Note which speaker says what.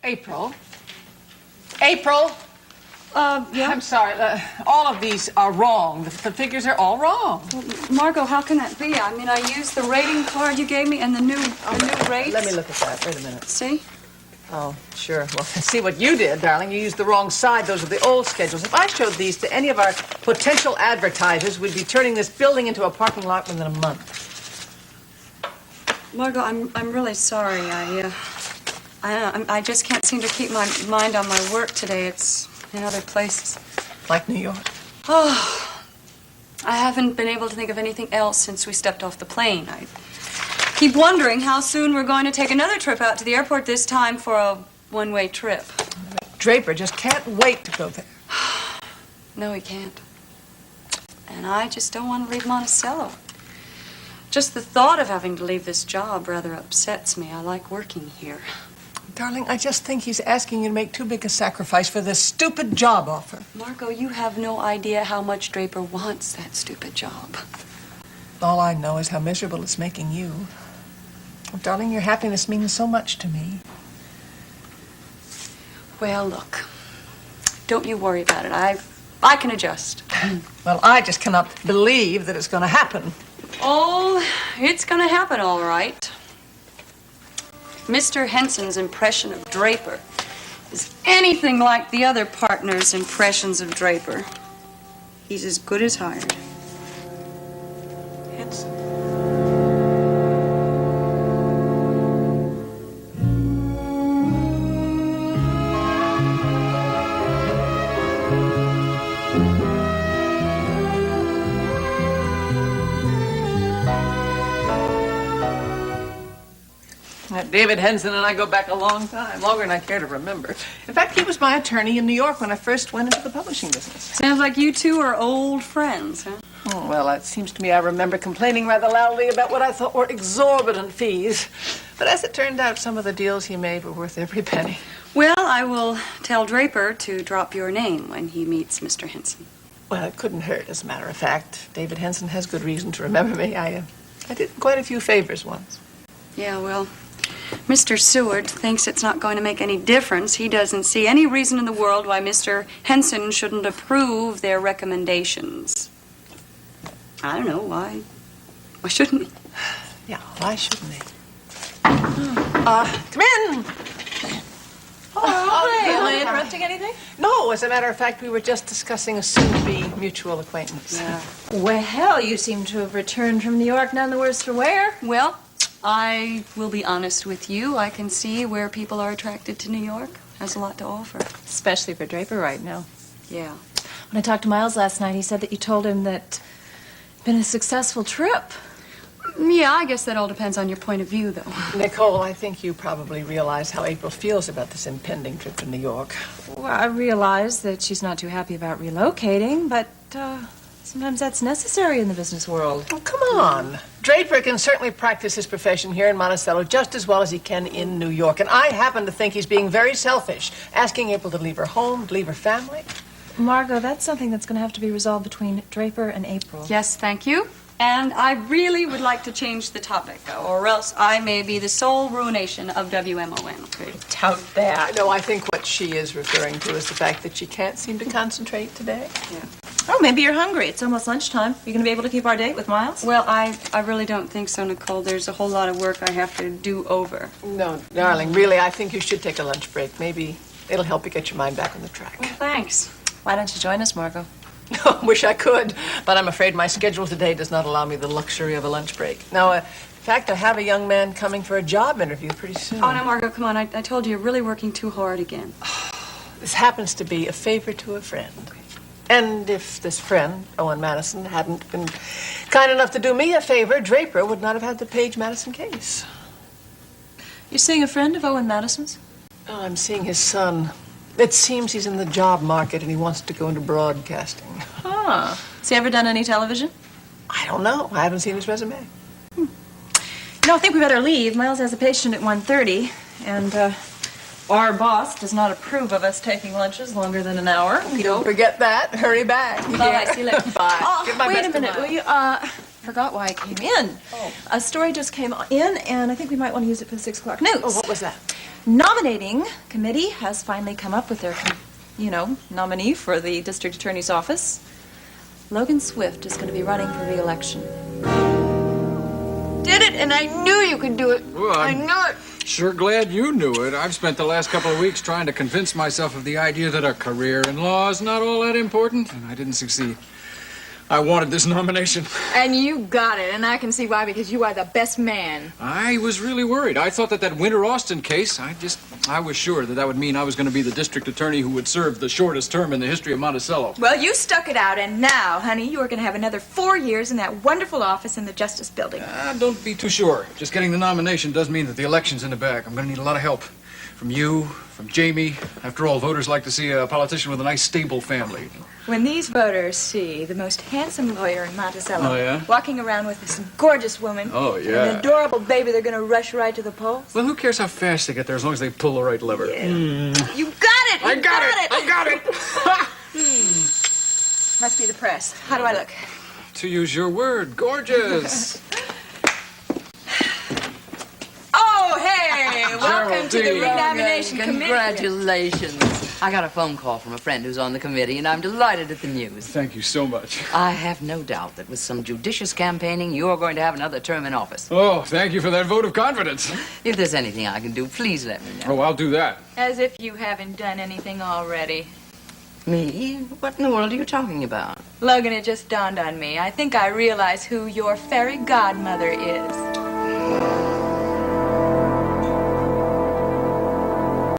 Speaker 1: April? April?
Speaker 2: Yeah?
Speaker 1: I'm sorry. All of these are wrong. The figures are all wrong.
Speaker 2: Well, Margot, how can that be? I mean, I used the rating card you gave me and the new rates.
Speaker 1: Let me look at that. Wait a minute.
Speaker 2: See?
Speaker 1: Oh, sure. Well, see what you did, darling. You used the wrong side. Those are the old schedules. If I showed these to any of our potential advertisers, we'd be turning this building into a parking lot within a month.
Speaker 2: Margot, I'm really sorry. I just can't seem to keep my mind on my work today. It's in other places.
Speaker 1: Like New York?
Speaker 2: Oh, I haven't been able to think of anything else since we stepped off the plane. I keep wondering how soon we're going to take another trip out to the airport, this time for a one-way trip.
Speaker 1: Draper just can't wait to go there.
Speaker 2: No, he can't. And I just don't want to leave Monticello. Just the thought of having to leave this job rather upsets me. I like working here.
Speaker 1: Darling, I just think he's asking you to make too big a sacrifice for this stupid job offer.
Speaker 2: Margot, you have no idea how much Draper wants that stupid job.
Speaker 1: All I know is how miserable it's making you. Oh, darling, your happiness means so much to me.
Speaker 2: Well, look, don't you worry about it. I can adjust.
Speaker 1: Well, I just cannot believe that it's going to happen.
Speaker 2: Oh, it's gonna happen all right. Mr. Henson's impression of Draper is anything like the other partners' impressions of Draper. He's as good as hired.
Speaker 1: Henson? David Henson and I go back a long time, longer than I care to remember. In fact, he was my attorney in New York when I first went into the publishing business.
Speaker 2: Sounds like you two are old friends, huh?
Speaker 1: Oh, well, it seems to me I remember complaining rather loudly about what I thought were exorbitant fees. But as it turned out, some of the deals he made were worth every penny.
Speaker 2: Well, I will tell Draper to drop your name when he meets Mr. Henson.
Speaker 1: Well, it couldn't hurt, as a matter of fact. David Henson has good reason to remember me. I did quite a few favors once.
Speaker 2: Yeah, well, Mr. Seward thinks it's not going to make any difference. He doesn't see any reason in the world why Mr. Henson shouldn't approve their recommendations. I don't know, why? Why shouldn't he?
Speaker 1: Yeah, why shouldn't he? Come in!
Speaker 3: Oh, am I interrupting anything?
Speaker 1: No, as a matter of fact, we were just discussing a soon-to-be mutual acquaintance.
Speaker 2: Yeah.
Speaker 3: Well, you seem to have returned from New York none the worse for wear.
Speaker 2: Well, I will be honest with you. I can see where people are attracted to New York. Has a lot to offer.
Speaker 3: Especially for Draper right now.
Speaker 2: Yeah.
Speaker 3: When I talked to Miles last night, he said that you told him that it's been a successful trip.
Speaker 2: Yeah, I guess that all depends on your point of view, though.
Speaker 1: Nicole, I think you probably realize how April feels about this impending trip to New York.
Speaker 3: Well, I realize that she's not too happy about relocating, but sometimes that's necessary in the business world.
Speaker 1: Oh, come on. Draper can certainly practice his profession here in Monticello just as well as he can in New York. And I happen to think he's being very selfish, asking April to leave her home, to leave her family.
Speaker 3: Margot, that's something that's going to have to be resolved between Draper and April.
Speaker 2: Yes, thank you. And I really would like to change the topic, or else I may be the sole ruination of WMON.
Speaker 1: Doubt that. No, I think what she is referring to is the fact that she can't seem to concentrate today.
Speaker 2: Yeah.
Speaker 3: Oh, maybe you're hungry. It's almost lunchtime. You going to be able to keep our date with Miles?
Speaker 2: Well, I really don't think so, Nicole. There's a whole lot of work I have to do over.
Speaker 1: No, darling, really, I think you should take a lunch break. Maybe it'll help you get your mind back on the track.
Speaker 2: Well, thanks.
Speaker 3: Why don't you join us, Margot?
Speaker 1: Wish I could, but I'm afraid my schedule today does not allow me the luxury of a lunch break. Now, in fact, I have a young man coming for a job interview pretty soon.
Speaker 2: Oh, no, Margot, come on. I told you you're really working too hard again.
Speaker 1: This happens to be a favor to a friend. And if this friend, Owen Madison, hadn't been kind enough to do me a favor, Draper would not have had the Page Madison case.
Speaker 3: You're seeing a friend of Owen Madison's?
Speaker 1: Oh, I'm seeing his son. It seems he's in the job market and he wants to go into broadcasting.
Speaker 3: Huh. Has he ever done any television?
Speaker 1: I don't know. I haven't seen his resume.
Speaker 3: You know, I think we better leave. Miles has a patient at 1:30, and our boss does not approve of us taking lunches longer than an hour.
Speaker 1: Don't forget that. Hurry back.
Speaker 3: Bye. See you later.
Speaker 1: Bye.
Speaker 3: Oh,
Speaker 1: Give my
Speaker 3: wait
Speaker 1: best
Speaker 3: a
Speaker 1: to
Speaker 3: minute.
Speaker 1: Miles.
Speaker 3: Will you, forgot why I came in.
Speaker 1: Oh.
Speaker 3: A story just came in, and I think we might want to use it for the 6 o'clock news.
Speaker 1: Oh, what was that?
Speaker 3: nominating committee has finally come up with their, nominee for the district attorney's office. Logan Swift is going to be running for re-election.
Speaker 4: Did it, and I knew you could do it.
Speaker 5: Well,
Speaker 4: I knew it.
Speaker 5: Sure glad you knew it. I've spent the last couple of weeks trying to convince myself of the idea that a career in law is not all that important, and I didn't succeed. I wanted this nomination.
Speaker 4: And you got it, and I can see why, because you are the best man.
Speaker 5: I was really worried. I thought that Winter Austin case, I was sure that would mean I was going to be the district attorney who would serve the shortest term in the history of Monticello.
Speaker 4: Well, you stuck it out, and now, honey, you are going to have another 4 years in that wonderful office in the Justice Building.
Speaker 5: Don't be too sure. Just getting the nomination does mean that the election's in the bag. I'm going to need a lot of help. From you, from Jamie. After all, voters like to see a politician with a nice, stable family.
Speaker 4: When these voters see the most handsome lawyer in Monticello
Speaker 5: Oh, yeah?
Speaker 4: walking around with this gorgeous woman
Speaker 5: Oh,
Speaker 4: and
Speaker 5: yeah.
Speaker 4: an adorable baby, they're going to rush right to the polls.
Speaker 5: Well, who cares how fast they get there as long as they pull the right lever?
Speaker 4: You got it! You
Speaker 5: I got it! I got it!
Speaker 4: Must be the press. How do I look?
Speaker 5: To use your word, gorgeous.
Speaker 4: Oh, hey! Welcome to the
Speaker 5: Geraldine.
Speaker 4: renomination committee.
Speaker 6: Congratulations. I got a phone call from a friend who's on the committee, and I'm delighted at the news.
Speaker 5: Thank you so much.
Speaker 6: I have no doubt that with some judicious campaigning, you're going to have another term in office.
Speaker 5: Oh, thank you for that vote of confidence.
Speaker 6: If there's anything I can do, please let me know.
Speaker 5: Oh, I'll do that.
Speaker 4: As if you haven't done anything already.
Speaker 6: Me? What in the world are you talking about?
Speaker 4: Logan, it just dawned on me. I think I realize who your fairy godmother is.